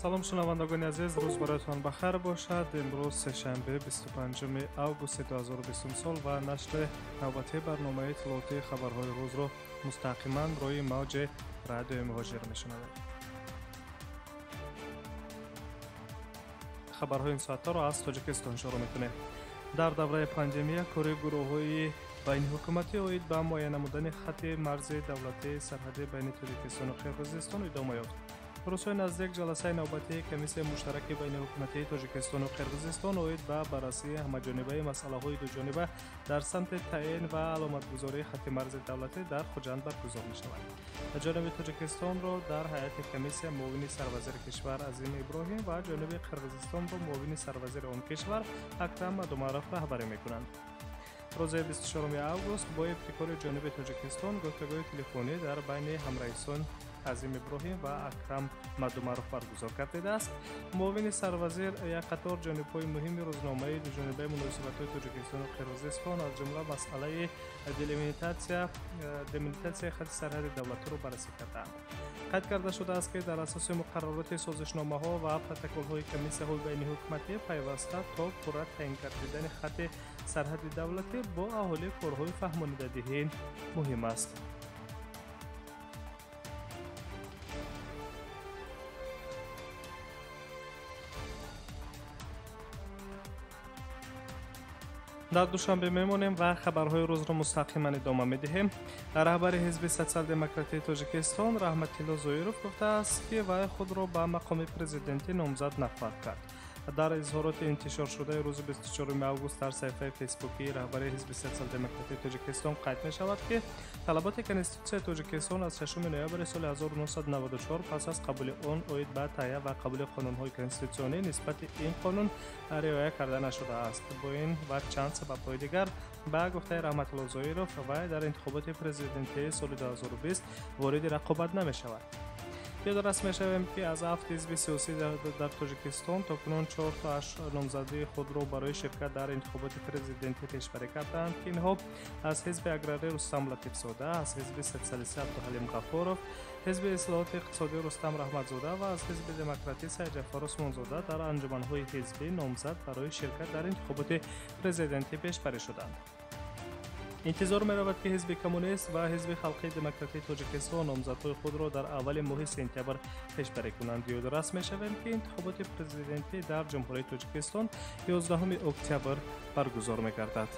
салом шунавандагони азиз, рӯз бароятон бахайр бошад. имрӯз сешанбе 25 августи 2020 сол ва нашри навбатии барномаи иттилоотии хабарҳои рӯзро мустақиман рӯи мавҷи радиои муҳоҷир мешунавед. хабарҳои ин соатаро аз Тоҷикистон шурӯъ мекунем. дар давраи пандемия кори гурӯҳҳои байниҳукуматӣ оид ба муайян намудани хати марзи давлатии сарҳади байни Тоҷикистону Қирғизистон идома ёфт. рӯзҳои наздик ҷаласаи навбатии комиссияи муштараки байниҳукуматии Тоҷикистону Қирғизистон оид ба баррасии ҳамаҷонибаи масъалаҳои дуҷониба дар самти таъин ва аломатгузории хати марзи давлатӣ дар Хуҷанд баргузор мешавад. ҷониби Тоҷикистонро дар ҳайати комиссия муовини сарвазири кишвар Азим Иброҳим ва ҷониби Қирғизистонро муовини сарвазири он кишвар Акрам Мадумаров раҳбарӣ мекунанд. рӯзи 24 август бо ибтикори ҷониби Тоҷикистон гуфтагӯи телефонӣ дар байни ҳамраисон Азим Иброҳим ва Акрам Мадумаров баргузор гардидааст. муовини сарвазир як қатор ҷонибҳои муҳими рӯзномаи дуҷонибаи муносибатҳои Тоҷикистону Қирғизистон аз ҷумла масъалаи делимитатсияи хати сарҳади давлатиро баррасӣ карданд. қайд карда шудааст, ки дар асоси муқаррароти созишномаҳо ва протоколҳои комиссияҳои байниҳукуматӣ пайваста то пурра таъин гардидани хати сарҳади давлатӣ бо аҳолӣ корҳои фаҳмонидадиҳӣ муҳим аст. дар душанбе мемонем ва хабарҳои рӯзро мустақиман идома медиҳем. раҳбари ҳизби социал-демократии Тоҷикистон Раҳматилло Зойиров гуфтааст, ки вай худро ба мақоми президентӣ номзад нахоҳад кард. дар изҳороти интишоршудаи рӯзи 24 август дар саҳифаи фейсбукии раҳбари ҳизби социал-демократии Тоҷикистон қайд мешавад, ки талаботи конститутсияи Тоҷикистон аз 6 ноябри соли 1994 пас аз қабули он оид ба таҳия ва қабули қонунҳои конститутсионӣ нисбати ин қонун риоя карда нашудааст. бо ин ва чанд сабабҳои дигар ба гуфтаи Раҳматилло Зойиров вай дар интихоботи президентии соли 2020 вориди рақобат намешавад. ёдорас мешавем, ки аз 7 ҳизби сиёсӣ дар Тоҷикистон то кунун 4 номзади худро барои ширкат дар интихоботи президентӣ пешбарӣ карданд, ки инҳо аз ҳизби аграрӣ Рустам Латифзода, аз ҳизби социалистӣ Абдуҳалим Ғафуров, ҳизби ислоҳоти иқтисодӣ Рустам Раҳматзода ва аз ҳизби демократӣ Саидҷафар Усмонзода дар анҷуманҳои ҳизбӣ номзад барои ширкат дар интихоботи президентӣ пешбарӣ шуданд. интизор меравад, ки ҳизби коммунист ва ҳизби халқии демократии Тоҷикистон номзадҳои худро дар аввали моҳи сентябр пешбарӣ кунанд. ёдорас мешавем, ки интихоботи президентӣ дар ҷумҳурии Тоҷикистон 11 октябр баргузор мегардад.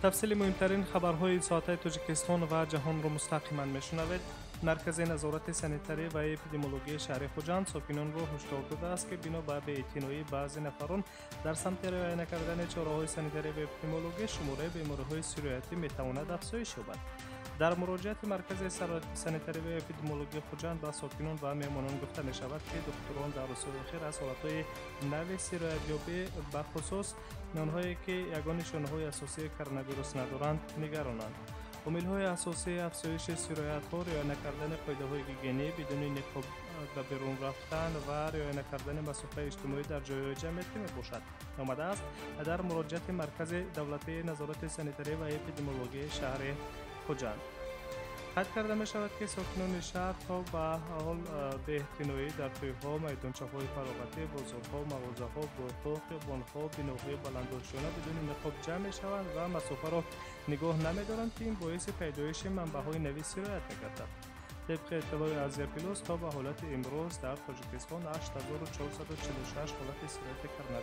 тафсили муҳимтарин хабарҳои соатаи Тоҷикистон ва ҷаҳонро мустақиман мешунавед. маркази назорати санитарию ва эпидемиологии шаҳри Хуҷанд сокинонро ҳушдор додааст, ки бино ба беэътиноии баъзе нафарон дар самти риоя накардани чораҳои санитарӣ ва эпидемиологӣ шумораи бемориҳои сироятӣ метавонад афзоиш ёбад. дар муроҷиати маркази санитарию ва эпидемиологии Хуҷанд ба сокинон ва меҳмонон гуфта мешавад, ки духтурон дар рӯзҳои охир аз ҳолатҳои нави сироятёбӣ бахусус онҳое ки ягон нишонаҳои асосии коронавирус надоранд нигаронанд. омилҳои асосии афзоиши сироятҳо риоя накардани қоидаҳои гигиенӣ, бидуни никоб ба берун рафтан ва риоя накардани масофаи иҷтимоӣ дар ҷойҳои ҷамъиятӣ мебошад, омадааст дар муроҷиати маркази давлатии назорати санитарӣ ва эпидемиологии шаҳри Хуҷанд. қайд карда мешавад, ки сокинони шаҳр то ба ҳол беэътиноӣ дар тӯйҳо, майдончаҳои фароғатӣ, бозорҳо, мағозаҳо, боғҳо, хиёбонҳо, биноҳои баландошона бидуни никоб ҷамъ мешаванд ва масофаро нигоҳ намедоранд, ки ин боиси пайдоиши манбаъҳои нави сироят мегардад. طبق اطلاع از پلیس تا به حالت امروز در تاجیکستان 8446 حالت سرایت کرونا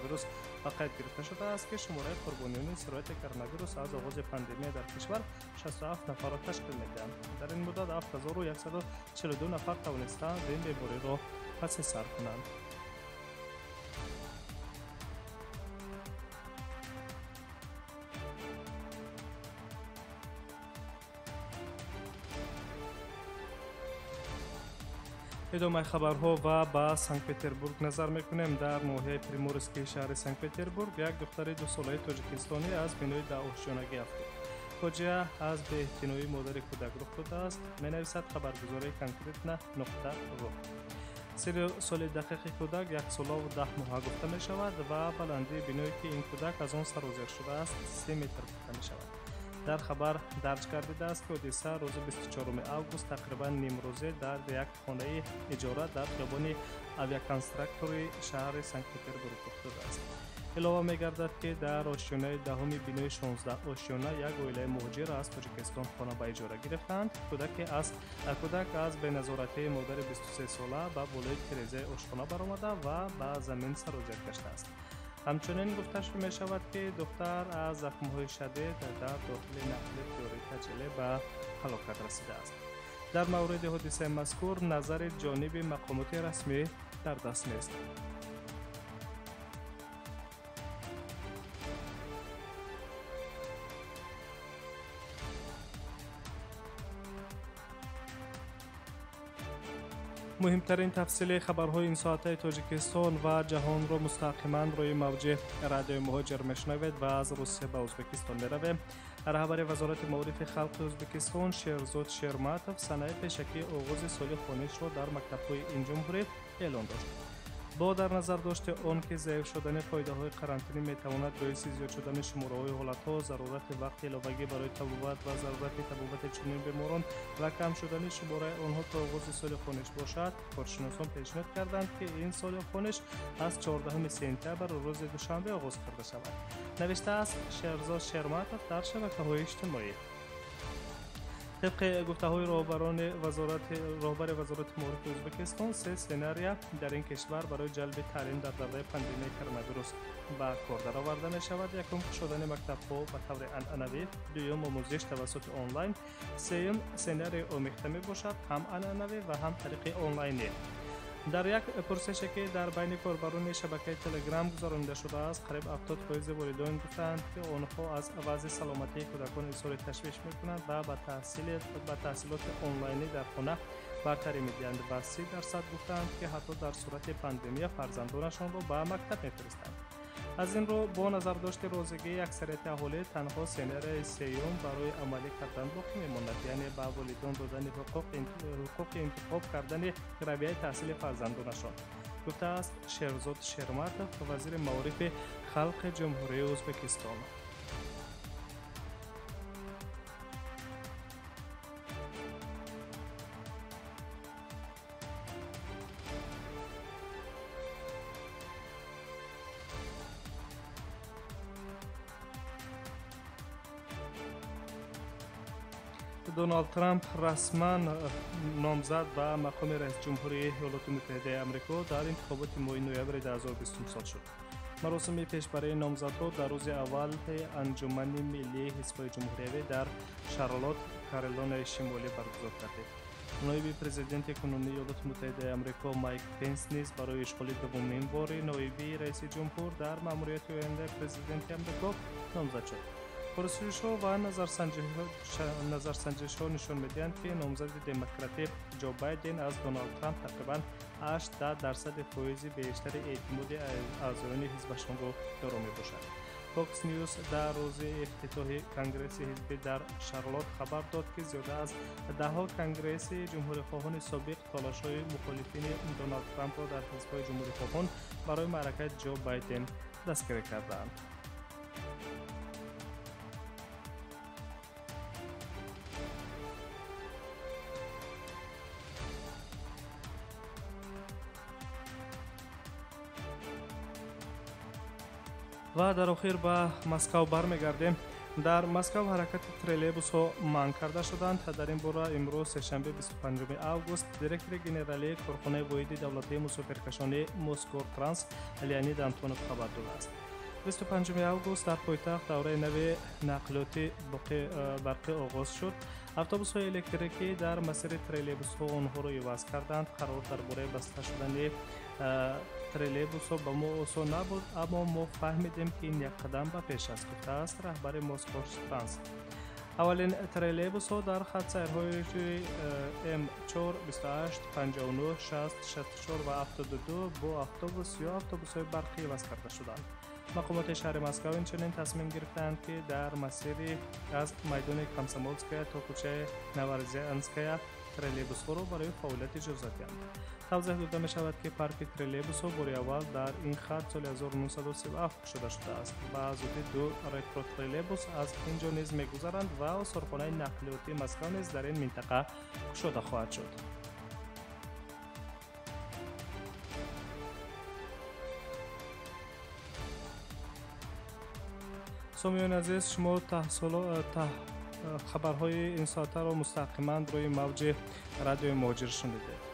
به قید گرفته شده است که شماره قربانیان سرایت کرونا از آغاز پاندمی در کشور 67 نفر را تشکیل می‌دهند. در این مدت 7142 نفر توانستند این بیماری را پس سر کنند. ادامه خبرها و با سانکت-پتربورگ نظر میکنیم. در ناحیه پریمورسکی شهر سانکت-پتربورگ یک دختر 2 ساله تاجیکستانی از بینای داعشیانگی افتاد. فاجعه از به‌احتمالی مادر کودک رخ داده است. می‌نویسد خبرگزاری کانکریتنا نقطه رو. سال دقیق کودک 1 سال و 10 ماه گفته می شود و بلندی بینایی که این کودک از آن سرازیر شده است 3 متر گفته می شود. در خبر درج گردیده است که حادثه روز 24 آگوست تقریبا نیم روزه در یک خانه اجاره در خیابان اویاکانستراکتوری شهر سانکت پتربورگ افتاده است. علاوه می‌گردد که در آشیانه دهم بینای 16 آشیانه یک عائله مهاجر از تاجیکستان خانه به اجاره گرفتند. کودک از به نظارت مادر 23 ساله به بالای تریزه آشخانه برآمده و به زمین سرازیر گشته است. همچنین گفته می شود که دختر از زخم‌های شدید در داخل نقل تیاری تجلی به هلاکت رسیده است. در مورد حادثه مذکور نظر ҷониби مقامات رسمی در دست نیست. مهمترین تفصیل خبرهای این ساعته تاجیکستان و جهان را مستقیما روی موج رادیو مهاجر میشنوید و از روسیه به ازبکستان میرویم. رهبر وزارت معارف خلق ازبکستان شیرزاد شیرماتوف صنایع پیشکی آغاز سال خوانش را در مکتب‌های این جمهوری اعلان داشت. با در نظر داشته آن که ضعیف شدن پایده‌های قرنطینه میتواند باعث زیاد شدن شماره‌های حالت‌ها، ضرورت وقت علاوه‌ای برای طبابت و ضرورت طبابت چنین بیماران و کم شدن شماره آنها تا آغاز سال خوانش باشد، کارشناسان پیشنهاد کردند که این سال خوانش از 14 سپتامبر روز دوشنبه آغاز کرده شود. نوشته است شیرزاد شیرماتوف در شبکه‌های اجتماعی. طبق گفته‌های راهبر وزارت معارف ازبکستان 3 سناریو در این کشور برای جلب تعلیم در دوره پاندمی کرونا ویروس به کار درآورده می شود. یکم شدن مکتب‌ها به طور عنعنوی، دوم آموزش توسط آنلاین، سوم سناریو آمیخته می باشد، هم عنعنوی و هم طریق آنلاینی. در یک پرسشی که در بین کاربران شبکه تلگرام گزارانده شده است، قریب 70% والدین گفتند که آنها از وضع سلامتی کودکان اظهار تشویش می‌کنند و به تحصیلات آنلاینی در خانه برتری می‌دهند و 30% گفتند که حتی در صورت پاندمی فرزندانشان را به مکتب می‌فرستند. از این رو با نظر داشته روزگی اکثریت اهالی تنها سناریوی سوم برای عملی کردن باقی می‌ماند، یعنی به والدین دادن حقوق انتخاب کردن رویه تحصیل فرزندانشان، گفته است شیرزاد شیرماتوف وزیر معارف خلق جمهوری ازبکستان. دونالد ترامپ رسما نامزد به مقام رئیس جمهوری ایالات متحده آمریکا در انتخابات ماه نوامبر 2023 شد. مراسم پیشبرී نامزدها در روز اول انجمن ملی حزب‌های جمهوریوی در شارلوت، کارولینای شمالی برگزار کرد. نایب پرزیدنت کنونی ایالات متحده آمریکا مایک پنس نیز برای اشغال دومین بار نایبی رئیس جمهور در مأموریت آینده پرزیدنت آمریکا نامزد شد. پرسش‌ها و نظرسنجی‌ها نشان می‌دهند که نامزد دموکرات جو بایدن از دونالد ترامپ تقریباً 80% فایز بیشتر اعتماد اعضایان حزبشان را دارا می‌باشد. فاکس نیوز در روز افتتاح کنگره حزبی در شارلوت خبر داد که زیاده از 10 کنگره جمهوری‌خواهان سابق تلاش‌های مخالفین دونالد ترامپ را در حزب‌های جمهوری‌خواهان برای معرکت جو بایدن دستگیر کردند. و در آخر به مسکو برمیگردیم. در مسکو حرکت تریلیبوس‌ها منع کرده شدند. در این باره امروز سه‌شنبه 25 آگوست دیرکتور گنرالی کارخانه واحد دولتی مسافرکشانی مسکو ترانس لیانید آنتونوف خبر داده است. 25 آگوست در پایتخت دوره نو نقلیات برقی آغاز شد. اتوبوس‌های الکتریکی در مسیر تریلیبوس‌ها آنها را عوض کردند. قرار درباره بسته شدن تریلیبوس‌ها به ما آسان نبود، اما ما فهمیدیم که این یک قدم به پیش است، گفته است رهبر مسکو ترانس. اولین تریلیبوس‌ها در خط سیرهای M4 28 59 60 64 و 72 با اتوبوس یا اتوبوس‌های برقی عوض کرده شدند. مقامات شهر مسکو اینچنین تصمیم گرفتند که در مسیری از میدان کامسomolskaya تا کوچه نوارزیانسکaya троллейбусҳоро барои фаъолияти ҷо заданд. тавзеҳ дода мешавад, ки парки троллейбусҳо бори аввал дар ин хат соли 1937 кушода шудааст. ба зудӣ 2 ретротроллейбус аз ин ҷо низ мегузаранд ва осорхонаи нақлиёти Москва низ дар ин минтақа кушода хоҳад шуд. سامیان عزیز، شما خبرهای این ساعته را مستقیما روی موج رادیوی مهاجر شنیدید.